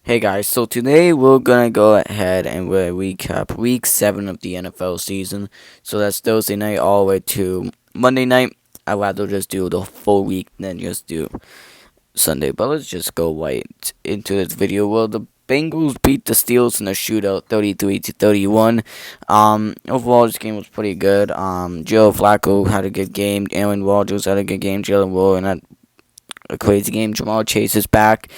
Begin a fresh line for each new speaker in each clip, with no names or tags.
Hey guys, so today we're gonna go ahead and we'll recap week 7 of the NFL season. So that's Thursday night all the way to Monday night. I'd rather just do the full week than just do Sunday. But let's just go right into this video. Well, the Bengals beat the Steelers in a shootout 33-31. Overall this game was pretty good. Joe Flacco had a good game. Aaron Rodgers had a good game. Jalen Warren had a crazy game. Jamal Chase is back.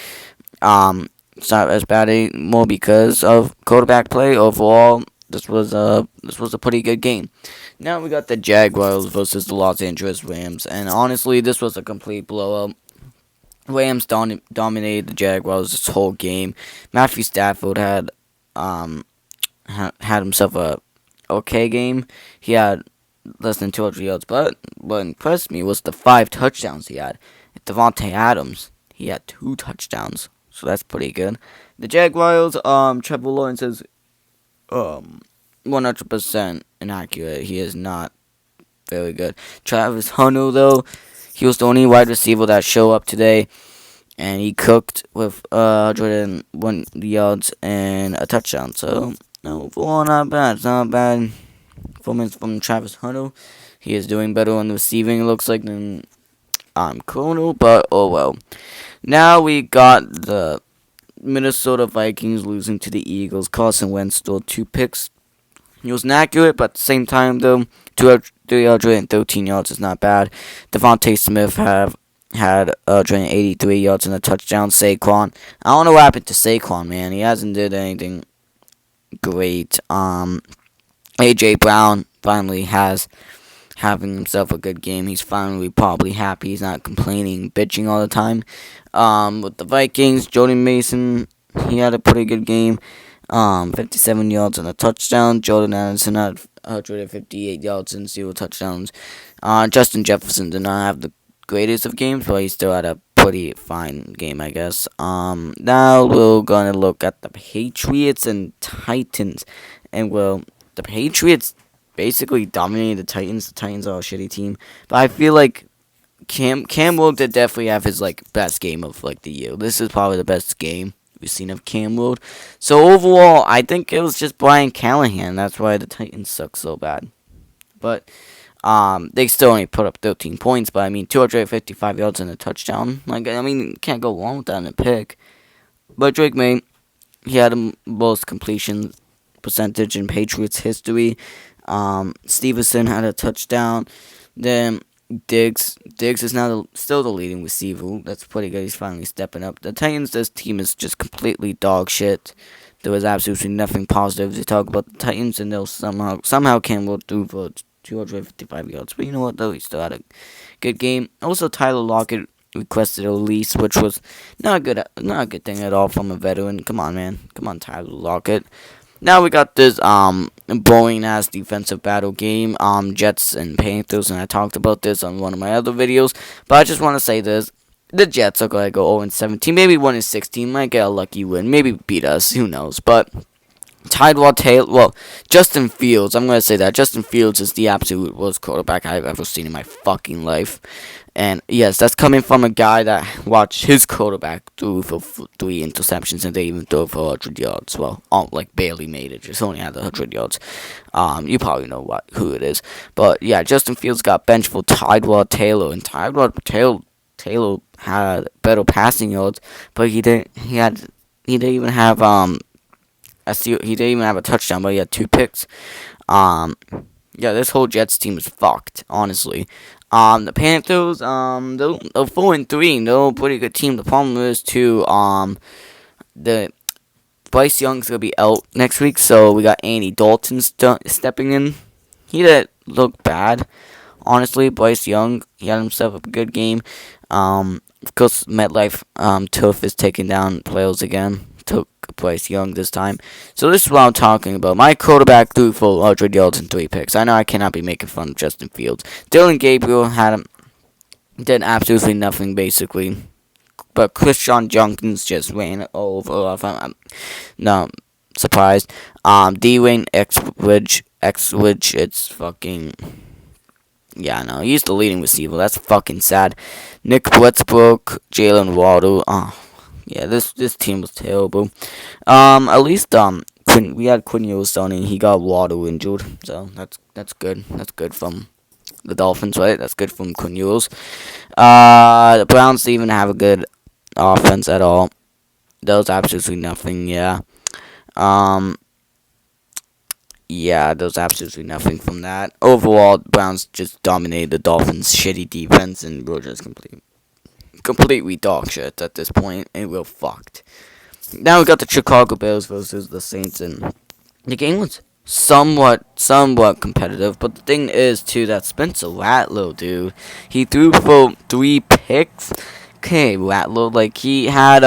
It's not as bad anymore because of quarterback play. Overall, this was a pretty good game. Now we got the Jaguars versus the Los Angeles Rams, and honestly, this was a complete blowout. Rams dominated the Jaguars this whole game. Matthew Stafford had himself a okay game. He had less than 200 yards, but what impressed me was the 5 touchdowns he had. Devontae Adams, he had 2 touchdowns. So that's pretty good. The Jaguars, Trevor Lawrence is 100% inaccurate. He is not very good. Travis Hunter, though, he was the only wide receiver that showed up today, and he cooked with 101 yards and a touchdown. So, no, overall, not bad. It's not a bad performance from Travis Hunter. He is doing better on the receiving, it looks like, than Colonel, but oh well. Now we got the Minnesota Vikings losing to the Eagles. Carson Wentz stole 2 picks. He was inaccurate, but at the same time, though, 313 yards is not bad. Devontae Smith had 183 yards and a touchdown. Saquon, I don't know what happened to Saquon, man. He hasn't did anything great. AJ Brown finally has having himself a good game. He's finally probably happy. He's not complaining, bitching all the time. With the Vikings, Jordan Mason, he had a pretty good game. 57 yards and a touchdown. Jordan Addison had 158 yards and 0 touchdowns. Justin Jefferson did not have the greatest of games, but he still had a pretty fine game, I guess. Now we're gonna look at the Patriots and Titans, and well, the Patriots basically dominated the Titans. The Titans are a shitty team, but I feel like Cam Wood did definitely have his best game of the year. This is probably the best game we've seen of Cam Wood. So overall, I think it was just Brian Callahan. That's why the Titans suck so bad. But they still only put up 13 points. But I mean, 255 yards and a touchdown. Can't go wrong with that in a pick. But Drake May, he had the most completion percentage in Patriots history. Stevenson had a touchdown. Then Diggs is now still the leading receiver. That's pretty good. He's finally stepping up. The Titans, this team is just completely dog shit. There was absolutely nothing positive to talk about the Titans, and they'll somehow Campbell threw for 255 yards. But you know what, though? He still had a good game. Also, Tyler Lockett requested a release, which was not a good thing at all from a veteran. Come on, man. Come on, Tyler Lockett. Now we got this boring ass defensive battle game, Jets and Panthers, and I talked about this on one of my other videos. But I just want to say this: the Jets are gonna go 0-17, maybe 1-16, might get a lucky win, maybe beat us, who knows? But Justin Fields, I'm gonna say that Justin Fields is the absolute worst quarterback I've ever seen in my fucking life. And yes, that's coming from a guy that watched his quarterback throw for 3 interceptions and they even throw for 100 yards. Well, barely made it. Just only had 100 yards. You probably know who it is. But yeah, Justin Fields got benched for Tyrod Taylor, and Tyrod Taylor had better passing yards, but he didn't even have he didn't even have a touchdown, but he had 2 picks. Yeah, this whole Jets team is fucked, honestly. The Panthers, they're 4-3. They're a pretty good team. The problem is too, the Bryce Young's gonna be out next week, so we got Andy Dalton stepping in. He didn't look bad, honestly. Bryce Young, he had himself a good game. Of course, MetLife turf is taking down players again. Took Bryce Young this time. So this is what I'm talking about. My quarterback threw for 100 yards and 3 picks. I know I cannot be making fun of Justin Fields. Dylan Gabriel did absolutely nothing basically. But Christian Jenkins just ran over. I'm not surprised. Dwayne Exwidge, it's fucking. Yeah, no, he's the leading receiver. That's fucking sad. Nick Westbrook, Jalen Waddle. Yeah, this team was terrible. At least we had Quinn Ewers starting. He got Waddle injured, so that's good. That's good from the Dolphins, right? That's good from Quinn Ewers. The Browns didn't even have a good offense at all. There was absolutely nothing. Yeah. Um. Yeah, there was absolutely nothing from that. Overall, the Browns just dominated the Dolphins' shitty defense, and we're just completely dog shit at this point, and we're fucked. Now we got the Chicago Bears versus the Saints, and the game was somewhat competitive. But the thing is, too, that Spencer Rattler, dude, he threw for 3 picks. Okay, Rattler, like he had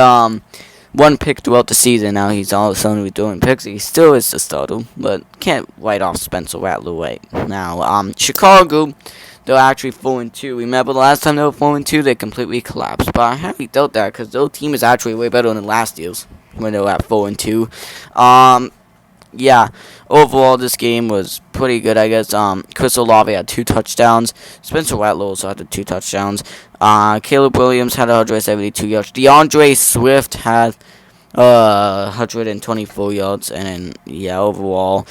one pick throughout the season. Now he's all of a sudden throwing picks. He still is the starter, but can't write off Spencer Rattler right now. Chicago, they're actually 4-2. Remember the last time they were 4-2, they completely collapsed. But I highly doubt that because their team is actually way better than last year's when they were at 4-2. Yeah, overall this game was pretty good, I guess. Chris Olave had 2 touchdowns. Spencer Rattler also had the 2 touchdowns. Caleb Williams had 172 yards. DeAndre Swift had 124 yards, and then yeah, overall,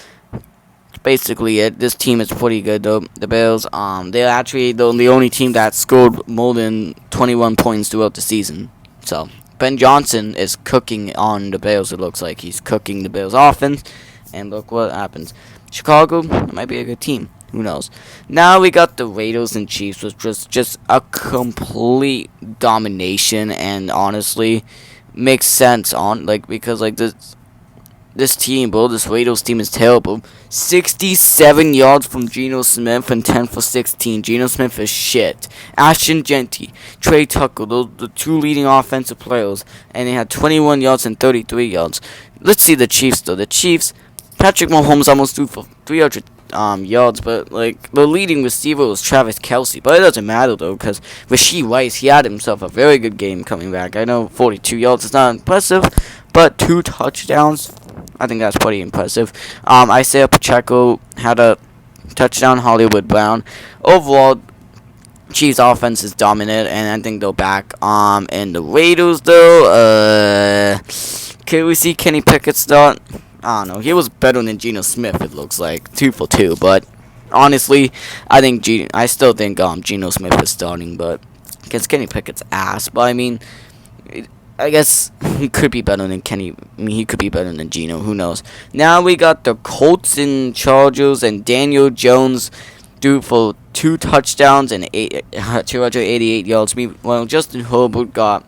basically it. This team is pretty good though. The Bears, they're actually the only team that scored more than 21 points throughout the season. So Ben Johnson is cooking on the Bears. It looks like he's cooking the Bears offense. And look what happens. Chicago, it might be a good team. Who knows? Now we got the Raiders and Chiefs, which was just a complete domination, and honestly, makes sense because this team, bro, this Raiders team is terrible. 67 yards from Geno Smith and 10 for 16. Geno Smith is shit. Ashton Jeanty, Trey Tucker, those the 2 leading offensive players, and they had 21 yards and 33 yards. Let's see the Chiefs though. The Chiefs. Patrick Mahomes almost threw for 300 yards, but like the leading receiver was Travis Kelce. But it doesn't matter though, because Rashee Rice, he had himself a very good game coming back. I know 42 yards is not impressive, but 2 touchdowns, I think that's pretty impressive. Isaiah Pacheco had a touchdown. Hollywood Brown. Overall, Chiefs offense is dominant, and I think they're back. And the Raiders though, can we see Kenny Pickett start? I don't know. He was better than Geno Smith. It looks like 2 for 2. But honestly, I still think Geno Smith is starting. But against Kenny Pickett's ass. But I mean, I guess he could be better than Kenny. I mean, he could be better than Geno. Who knows? Now we got the Colts and Chargers, and Daniel Jones threw for 2 touchdowns and 288 yards. Meanwhile, Justin Herbert got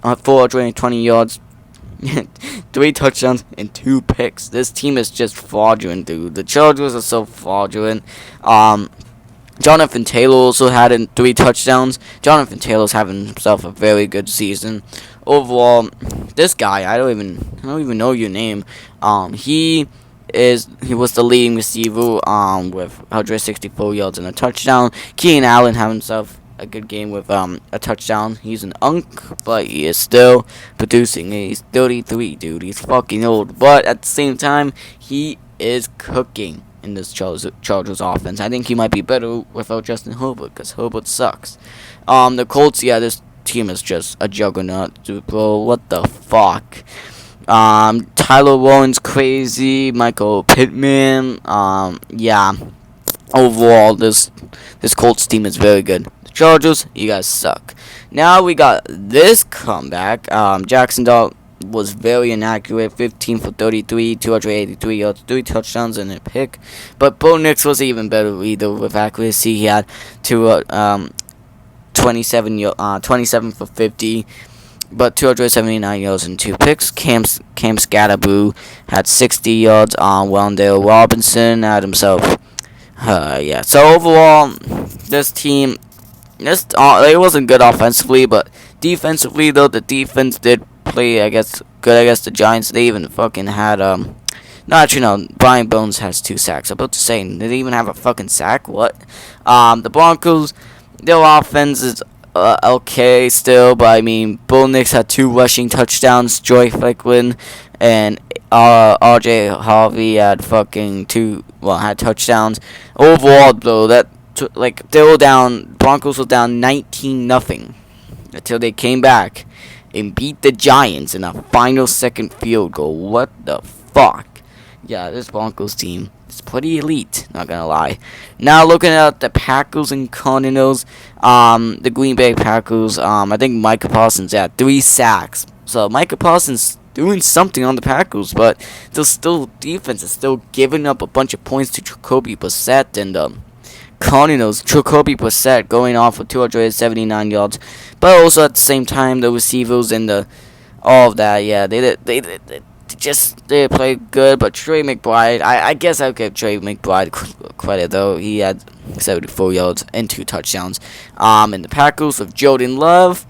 420 yards. 3 touchdowns and 2 picks. This team is just fraudulent, dude. The Chargers are so fraudulent. Jonathan Taylor also had 3 touchdowns. Jonathan Taylor's having himself a very good season. Overall, this guy, I don't even know your name. He was the leading receiver with 164 yards and a touchdown. Keenan Allen had himself a good game with a touchdown. He's an but he is still producing. He's 33, dude. He's fucking old, but at the same time, he is cooking in this Chargers offense. I think he might be better without Justin Herbert, because Herbert sucks. The Colts, yeah, this team is just a juggernaut, dude, bro. What the fuck? Tyler Warren's crazy. Michael Pittman. Yeah. Overall, this Colts team is very good. Chargers, you guys suck. Now we got this comeback. Jackson Dart was very inaccurate. 15 for 33, 283 yards, 3 touchdowns, and a pick. But Bo Nix was even better either with accuracy. He had 27 for 50, but 279 yards and 2 picks. Cam Scatterboo had 60 yards. Wendell Robinson had himself. Yeah. So overall, this team. It wasn't good offensively, but defensively though, the defense did play, I guess, good against the Giants. They even fucking had no, actually no. Brian Bones has 2 sacks. I'm about to say, did they even have a fucking sack? What? The Broncos, their offense is okay still, but I mean, Bo Nix had 2 rushing touchdowns. Joy Ficklin and R.J. Harvey had fucking had touchdowns. Overall though, they were down. Broncos were down 19-0 until they came back and beat the Giants in a final second field goal. What the fuck? Yeah, this Broncos team is pretty elite, not gonna lie. Now looking at the Packers and Cardinals, the Green Bay Packers, I think Micah Parsons had 3 sacks. So Micah Parsons doing something on the Packers, but still defense is still giving up a bunch of points to Jacoby Brissett and Cardinals. Jacoby Brissett going off for 279 yards, but also at the same time the receivers and all of that. Yeah, they play good, but Trey McBride, I guess I'll give Trey McBride credit though. He had 74 yards and 2 touchdowns. And the Packers with Jordan Love,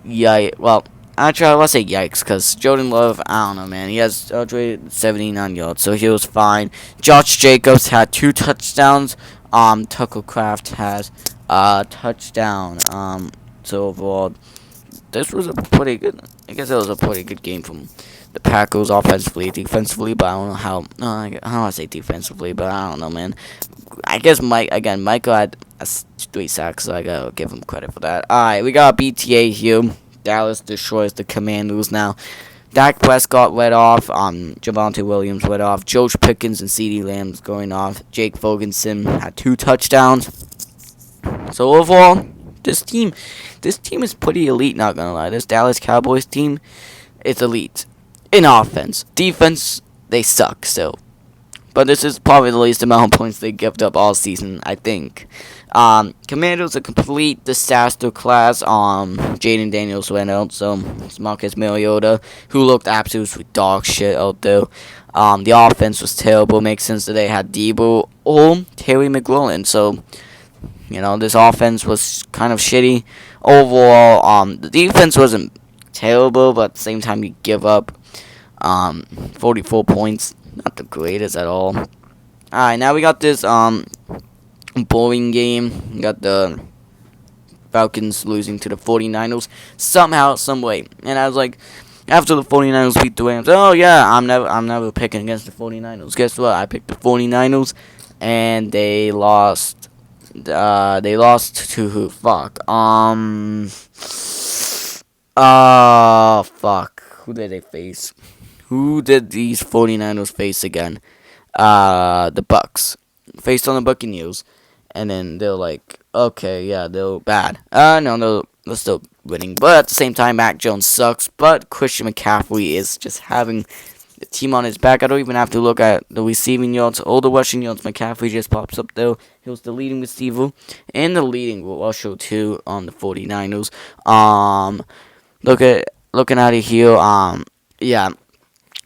yeah, well, actually I want to say yikes, because Jordan Love, I don't know, man. He has 79 yards, so he was fine. Josh Jacobs had 2 touchdowns. Tucker Kraft has a touchdown. So overall, this was a pretty good. I guess it was a pretty good game from the Packers offensively, defensively, but I don't know how. I don't want to say defensively, but I don't know, man. I guess Michael had 3 sacks, so I gotta give him credit for that. All right, we got BTA here. Dallas destroys the Commanders now. Dak Prescott led off. Javonte Williams led off. George Pickens and CeeDee Lamb's going off. Jake Ferguson had 2 touchdowns. So overall, this team is pretty elite. Not gonna lie, this Dallas Cowboys team is elite in offense. Defense, they suck still. But this is probably the least amount of points they given up all season, I think. Commanders a complete disaster class. Jaden Daniels went out, so it's Marcus Mariota, who looked absolutely dog shit out there. The offense was terrible. Makes sense that they had Debo or Terry McLaurin. So, this offense was kind of shitty. Overall, the defense wasn't terrible, but at the same time, you give up 44 points. Not the greatest at all. Alright, now we got this boring game. We got the Falcons losing to the 49ers somehow, some way. And I was like, after the 49ers beat the Rams, oh yeah, I'm never picking against the 49ers. Guess what? I picked the 49ers and they lost. They lost to who? Fuck. Fuck. Who did they face? Who did these 49ers face again? The Bucks. Faced on the Buccaneers. And then they're like, okay, yeah, they're bad. No, they're still winning. But at the same time, Mac Jones sucks. But Christian McCaffrey is just having the team on his back. I don't even have to look at the receiving yards or the rushing yards. McCaffrey just pops up there. He was the leading receiver and the leading rusher too on the 49ers. Looking at it here, yeah.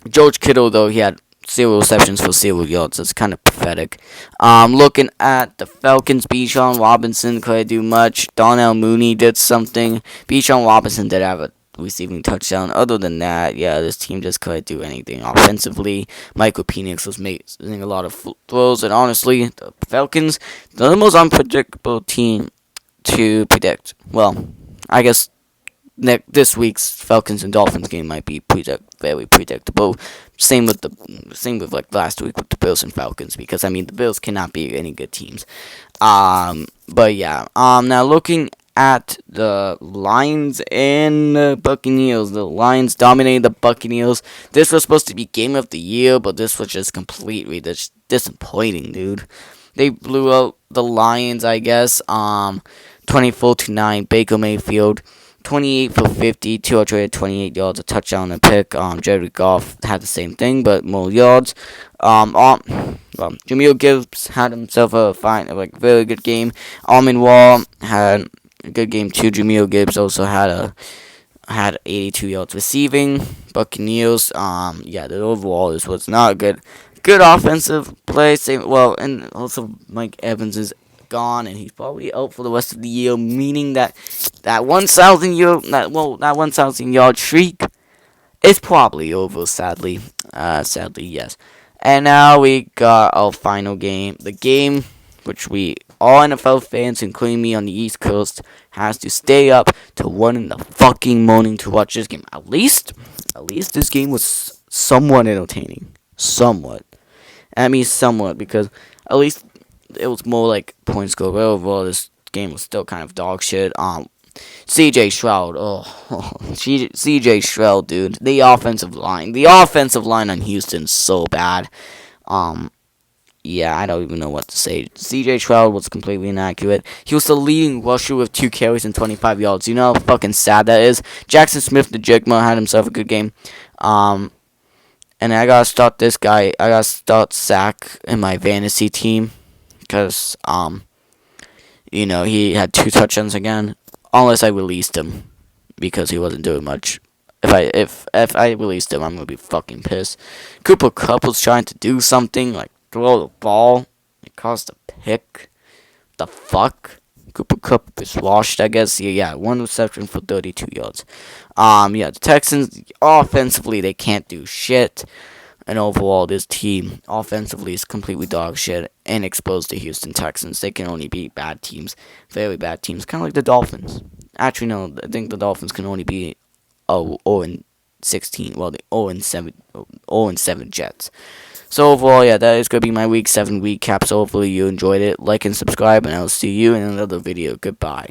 George Kittle, though, he had 0 receptions for 0 yards. That's kind of pathetic. Looking at the Falcons, Bijan Robinson couldn't do much. Darnell Mooney did something. Bijan Robinson did have a receiving touchdown. Other than that, yeah, this team just couldn't do anything offensively. Michael Penix was making a lot of throws. And honestly, the Falcons, they're the most unpredictable team to predict. Well, I guess this week's Falcons and Dolphins game might be very predictable. Same with like last week with the Bills and Falcons, because the Bills cannot be any good teams. But yeah. Now looking at the Lions and the Buccaneers, the Lions dominated the Buccaneers. This was supposed to be game of the year, but this was just completely disappointing, dude. They blew out the Lions, I guess. 24-9. Baker Mayfield, 28 for 50, 228 yards, a touchdown and a pick. Jared Goff had the same thing, but more yards. Jameel Gibbs had himself a very good game. Amon Wall had a good game too. Jameel Gibbs also had 82 yards receiving. Buccaneers, the overall this was not good. Good offensive play. And also Mike Evans is gone, and he's probably out for the rest of the year, meaning that 1,000 yard streak is probably over, sadly. Sadly, yes. And now we got our final game. The game which we all NFL fans, including me on the East Coast, has to stay up till 1 in the fucking morning to watch this game. At least this game was somewhat entertaining. Somewhat, because at least it was more like points scored. But overall, this game was still kind of dog shit. CJ Stroud. Oh, CJ Stroud, dude. The offensive line. The offensive line on Houston's so bad. Um, yeah, I don't even know what to say. CJ Stroud was completely inaccurate. He was the leading rusher with 2 carries and 25 yards. You know how fucking sad that is? Jackson Smith, the Jigma, had himself a good game. And I gotta start this guy. I gotta start Zach in my fantasy team. Because, he had 2 touchdowns again. Unless I released him. Because he wasn't doing much. If I released him, I'm gonna be fucking pissed. Cooper Kupp was trying to do something, like throw the ball. It caused a pick. The fuck? Cooper Kupp is washed, I guess. Yeah, 1 reception for 32 yards. The Texans, offensively, they can't do shit. And overall, this team, offensively, is completely dog shit and exposed to Houston Texans. They can only beat bad teams, very bad teams, kind of like the Dolphins. Actually, no, I think the Dolphins can only be 0-16. Well, the 0-7 Jets. So overall, yeah, that is going to be my Week 7 recap. So hopefully you enjoyed it. Like and subscribe, and I'll see you in another video. Goodbye.